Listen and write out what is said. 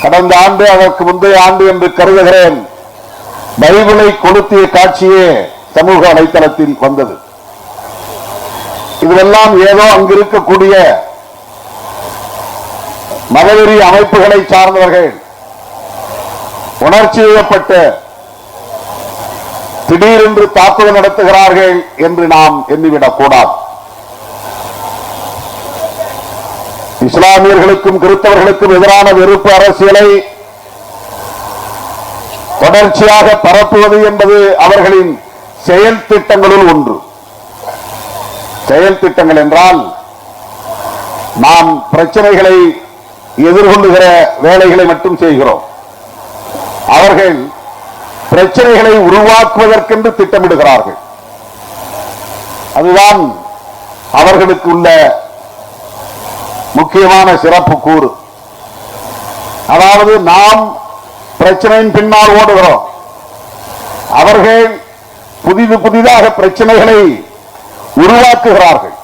கடந்த ஆண்டு அதற்கு முந்தைய ஆண்டு என்று கருதுகிறேன் பைபிளை கொளுத்திய காட்சியே சமூக வலைத்தளத்தில் வந்தது. இதெல்லாம் ஏதோ அங்கு இருக்கக்கூடிய மதவெறி அமைப்புகளை சார்ந்தவர்கள் உணர்ச்சி வயப்பட்டு திடீரென்று தாக்குதல் நடத்துகிறார்கள் என்று நாம் எண்ணிவிடக் கூடாது. இஸ்லாமியர்களுக்கும் கிறிஸ்தவர்களுக்கும் எதிரான வெறுப்பு அரசியலை தொடர்ச்சியாக பரப்புவது என்பது அவர்களின் செயல் திட்டங்களுள் ஒன்று. செயல் திட்டங்கள் என்றால் நாம் பிரச்சனைகளை எதிர்கொள்ளுகிற வேலைகளை மட்டும் செய்கிறோம். அவர்கள் பிரச்சனைகளை உருவாக்குவதற்கென்று திட்டமிடுகிறார்கள். அதுதான் அவர்களுக்கு உள்ள முக்கியமான சிறப்பு கூறு. அதாவது நாம் பிரச்சனையின் பின்னால் ஓடுகிறோம், அவர்கள் புதிதாக பிரச்சனைகளை உருவாக்குகிறார்கள்.